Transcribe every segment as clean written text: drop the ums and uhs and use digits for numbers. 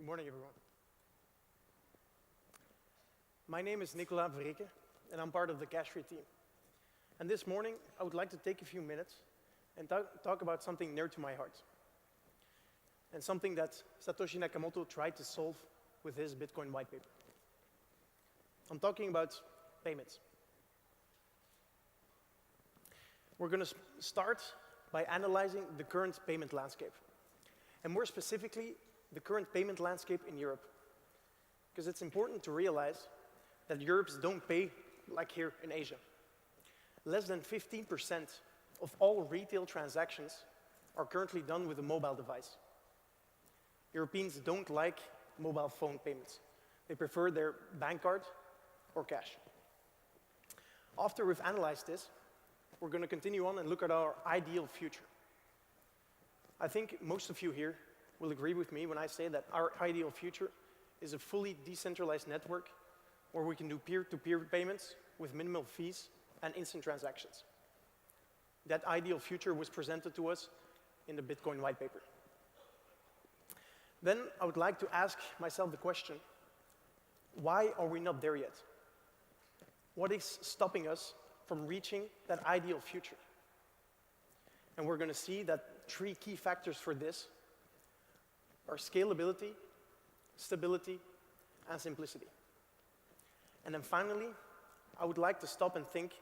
Good morning, everyone. My name is Nicolas Verreke, and I'm part of the Cashfree team. And this morning, I would like to take a few minutes and talk about something near to my heart, and something that Satoshi Nakamoto tried to solve with his Bitcoin white paper. I'm talking about payments. We're going to start by analyzing the current payment landscape, and more specifically, the current payment landscape in Europe. Because it's important to realize that Europeans don't pay like here in Asia. Less than 15% of all retail transactions are currently done with a mobile device. Europeans don't like mobile phone payments. They prefer their bank card or cash. After we've analyzed this, we're going to continue on and look at our ideal future. I think most of you here will agree with me when I say that our ideal future is a fully decentralized network where we can do peer-to-peer payments with minimal fees and instant transactions. That ideal future was presented to us in the Bitcoin white paper. Then I would like to ask myself the question, why are we not there yet? What is stopping us from reaching that ideal future? And we're going to see that 3 key factors for this are scalability, stability, and simplicity. And then finally, I would like to stop and think,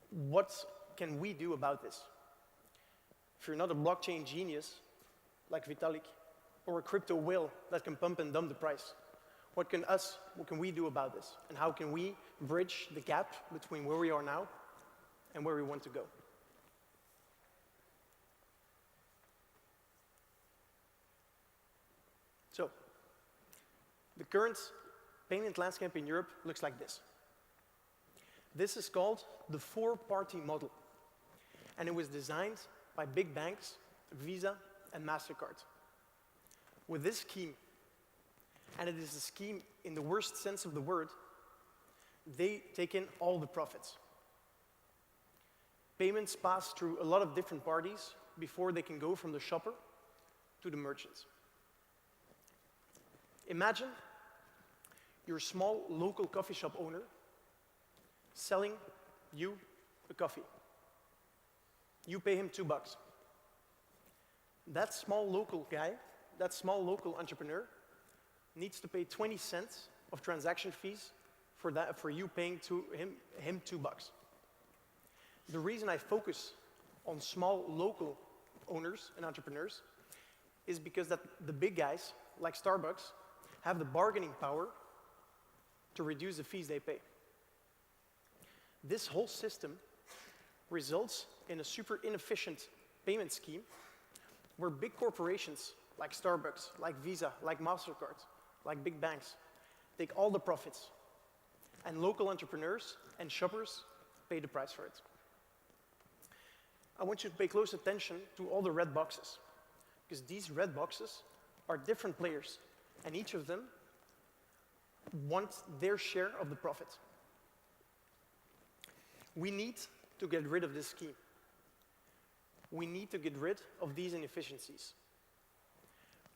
what can we do about this? If you're not a blockchain genius, like Vitalik, or a crypto whale that can pump and dump the price, what can we do about this? And how can we bridge the gap between where we are now and where we want to go? So, the current payment landscape in Europe looks like this. This is called the 4-party model, and it was designed by big banks, Visa and MasterCard. With this scheme, and it is a scheme in the worst sense of the word, they take in all the profits. Payments pass through a lot of different parties before they can go from the shopper to the merchants. Imagine you're a small local coffee shop owner selling you a coffee. You pay him $2. That small local guy, that small local entrepreneur, needs to pay 20 cents of transaction fees for you paying him $2. The reason I focus on small local owners and entrepreneurs is because that the big guys, like Starbucks, have the bargaining power to reduce the fees they pay. This whole system results in a super inefficient payment scheme where big corporations like Starbucks, like Visa, like MasterCard, like big banks, take all the profits, and local entrepreneurs and shoppers pay the price for it. I want you to pay close attention to all the red boxes, because these red boxes are different players, and each of them wants their share of the profit. We need to get rid of this scheme. We need to get rid of these inefficiencies.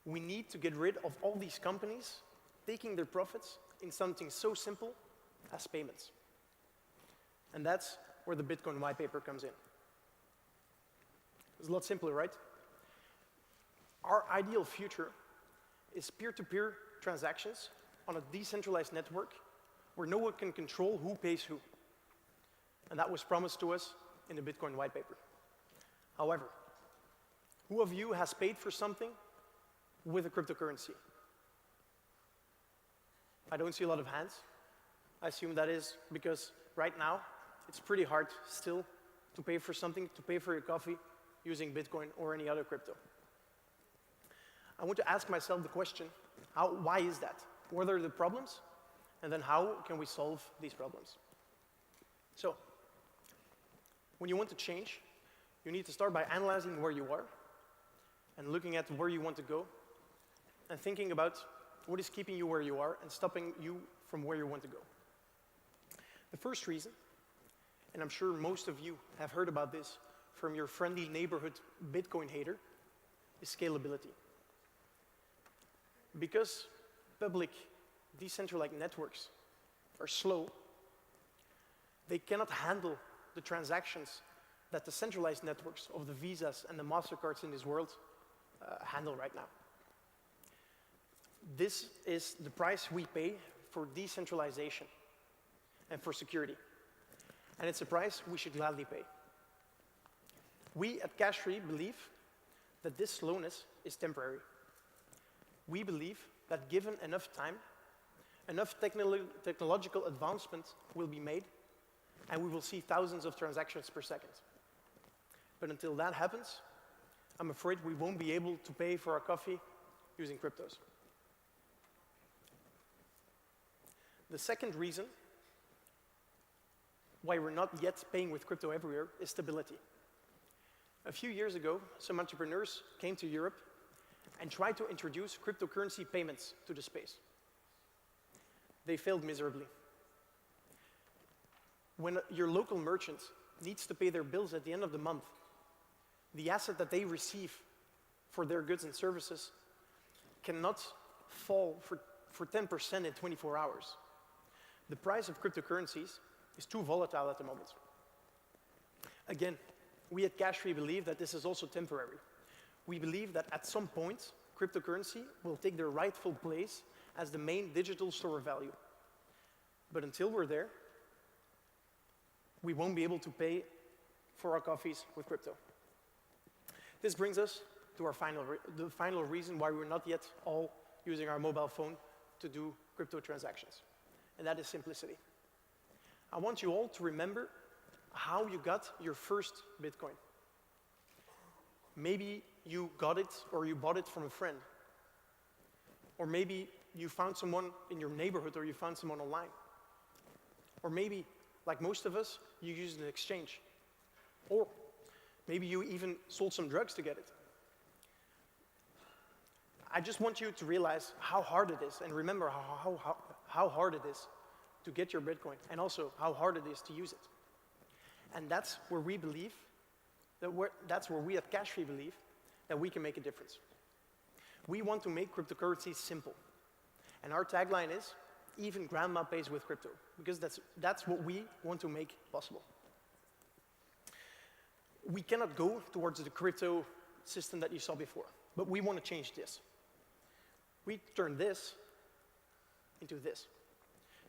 We need to get rid of all these companies taking their profits in something so simple as payments. And that's where the Bitcoin white paper comes in. It's a lot simpler, right? Our ideal future is peer-to-peer transactions on a decentralized network where no one can control who pays who. And that was promised to us in the Bitcoin white paper. However, who of you has paid for something with a cryptocurrency? I don't see a lot of hands. I assume that is because right now it's pretty hard still to pay for something, to pay for your coffee using Bitcoin or any other crypto. I want to ask myself the question, why is that? What are the problems? And then how can we solve these problems? So, when you want to change, you need to start by analyzing where you are and looking at where you want to go and thinking about what is keeping you where you are and stopping you from where you want to go. The first reason, and I'm sure most of you have heard about this from your friendly neighborhood Bitcoin hater, is scalability. Because public decentralized networks are slow, they cannot handle the transactions that the centralized networks of the Visas and the MasterCards in this world handle right now. This is the price we pay for decentralization and for security. And it's a price we should gladly pay. We at Cashfree believe that this slowness is temporary. We believe that given enough time, enough technological advancement will be made, and we will see thousands of transactions per second. But until that happens, I'm afraid we won't be able to pay for our coffee using cryptos. The second reason why we're not yet paying with crypto everywhere is stability. A few years ago, some entrepreneurs came to Europe and tried to introduce cryptocurrency payments to the space. They failed miserably. When your local merchant needs to pay their bills at the end of the month, the asset that they receive for their goods and services cannot fall for 10% in 24 hours. The price of cryptocurrencies is too volatile at the moment. Again, we at Cashfree believe that this is also temporary. We believe that at some point, cryptocurrency will take their rightful place as the main digital store of value. But until we're there, we won't be able to pay for our coffees with crypto. This brings us to our the final reason why we're not yet all using our mobile phone to do crypto transactions, and that is simplicity. I want you all to remember how you got your first Bitcoin. Maybe you got it or you bought it from a friend. Or maybe you found someone in your neighborhood or you found someone online. Or maybe, like most of us, you used an exchange. Or maybe you even sold some drugs to get it. I just want you to realize how hard it is and remember how hard it is to get your Bitcoin and also how hard it is to use it. And that's where we believe, that's where we at Cashfree believe that we can make a difference. We want to make cryptocurrencies simple. And our tagline is, even grandma pays with crypto, because that's what we want to make possible. We cannot go towards the crypto system that you saw before, but we want to change this. We turn this into this.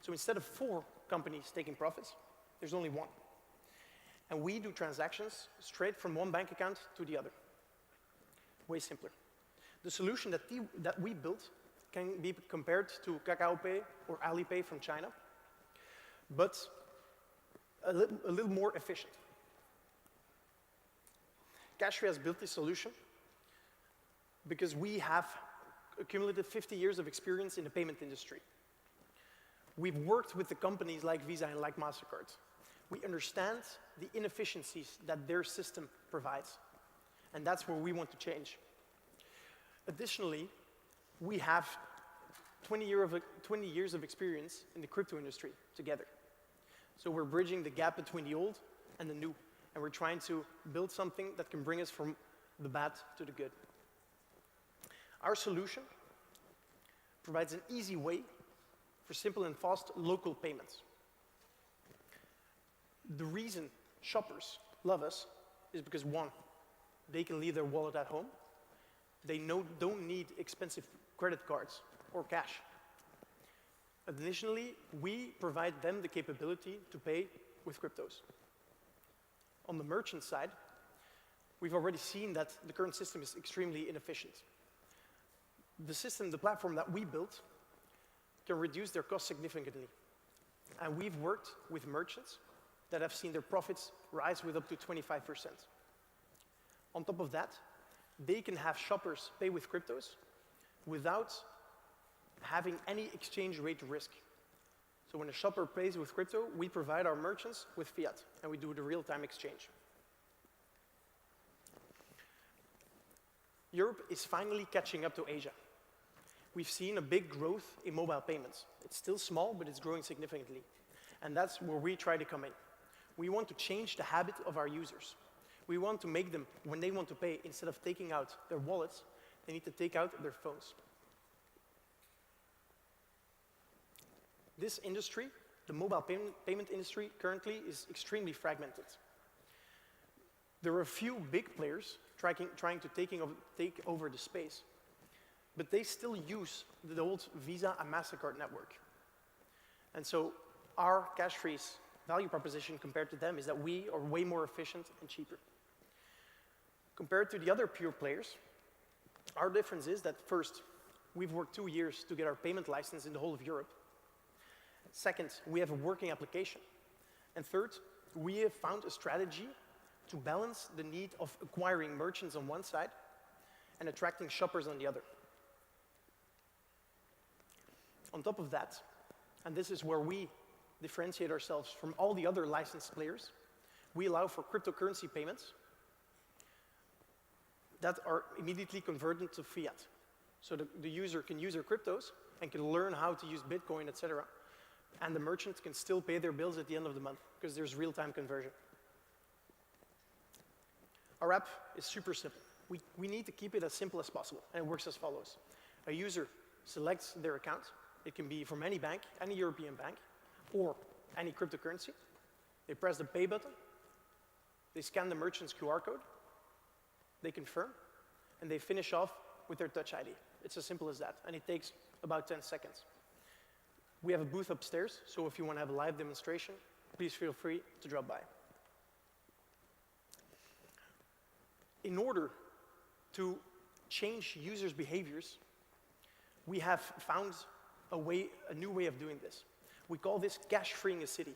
So instead of 4 companies taking profits, there's only 1. And we do transactions straight from one bank account to the other. Way simpler. The solution that we built can be compared to Kakao Pay or Alipay from China, but a little more efficient. Cashfree has built this solution because we have accumulated 50 years of experience in the payment industry. We've worked with the companies like Visa and like MasterCard. We understand the inefficiencies that their system provides, and that's where we want to change. Additionally, we have 20 years of experience in the crypto industry together. So we're bridging the gap between the old and the new, and we're trying to build something that can bring us from the bad to the good. Our solution provides an easy way for simple and fast local payments. The reason shoppers love us is because 1, they can leave their wallet at home. They don't need expensive credit cards or cash. Additionally, we provide them the capability to pay with cryptos. On the merchant side, we've already seen that the current system is extremely inefficient. The platform that we built can reduce their costs significantly. And we've worked with merchants that have seen their profits rise with up to 25%. On top of that, they can have shoppers pay with cryptos without having any exchange rate risk. So when a shopper pays with crypto, we provide our merchants with fiat, and we do the real-time exchange. Europe is finally catching up to Asia. We've seen a big growth in mobile payments. It's still small, but it's growing significantly. And that's where we try to come in. We want to change the habit of our users. We want to make them, when they want to pay, instead of taking out their wallets, they need to take out their phones. This industry, the mobile payment industry, currently is extremely fragmented. There are a few big players trying to take over the space, but they still use the old Visa and MasterCard network. And so our Cashfree's value proposition compared to them is that we are way more efficient and cheaper. Compared to the other pure players, our difference is that first, we've worked 2 years to get our payment license in the whole of Europe. Second, we have a working application. And third, we have found a strategy to balance the need of acquiring merchants on one side and attracting shoppers on the other. On top of that, and this is where we differentiate ourselves from all the other licensed players, we allow for cryptocurrency payments that are immediately converted to fiat. So the user can use their cryptos and can learn how to use Bitcoin, etc. And the merchant can still pay their bills at the end of the month because there's real-time conversion. Our app is super simple. We need to keep it as simple as possible, and it works as follows. A user selects their account. It can be from any bank, any European bank, or any cryptocurrency. They press the pay button. They scan the merchant's QR code. They confirm, and they finish off with their Touch ID. It's as simple as that, and it takes about 10 seconds. We have a booth upstairs, so if you want to have a live demonstration, please feel free to drop by. In order to change users' behaviors, we have found a new way of doing this. We call this cash-freeing a city.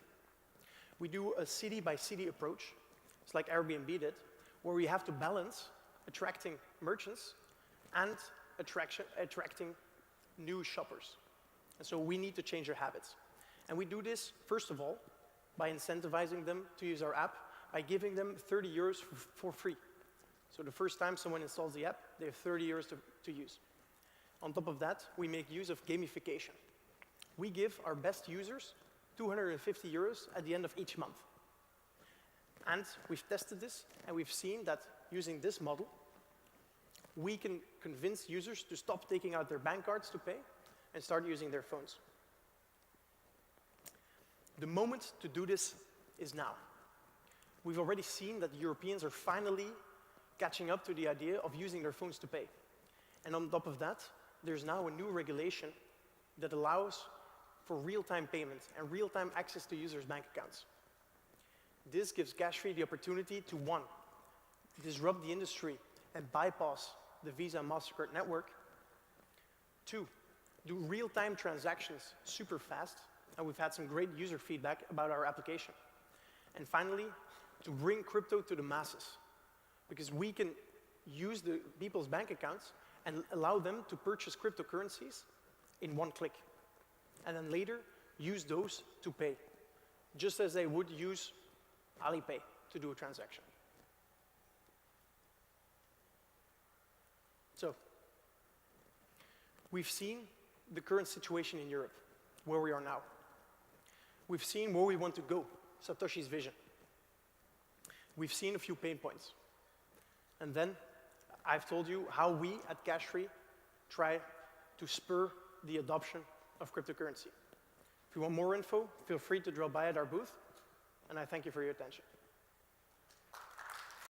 We do a city-by-city approach. It's like Airbnb did, where we have to balance attracting merchants and attracting new shoppers. And so we need to change their habits. And we do this, first of all, by incentivizing them to use our app, by giving them 30 euros for free. So the first time someone installs the app, they have 30 euros to use. On top of that, we make use of gamification. We give our best users 250 euros at the end of each month. And we've tested this, and we've seen that using this model, we can convince users to stop taking out their bank cards to pay and start using their phones. The moment to do this is now. We've already seen that Europeans are finally catching up to the idea of using their phones to pay. And on top of that, there's now a new regulation that allows for real-time payments and real-time access to users' bank accounts. This gives Cashfree the opportunity to, one, disrupt the industry and bypass the Visa and MasterCard network. Two, do real-time transactions super fast, and we've had some great user feedback about our application. And finally, to bring crypto to the masses, because we can use the people's bank accounts and allow them to purchase cryptocurrencies in one click, and then later use those to pay, just as they would use Alipay to do a transaction. So, we've seen the current situation in Europe, where we are now. We've seen where we want to go, Satoshi's vision. We've seen a few pain points. And then I've told you how we at Cashfree try to spur the adoption of cryptocurrency. If you want more info, feel free to drop by at our booth, and I thank you for your attention.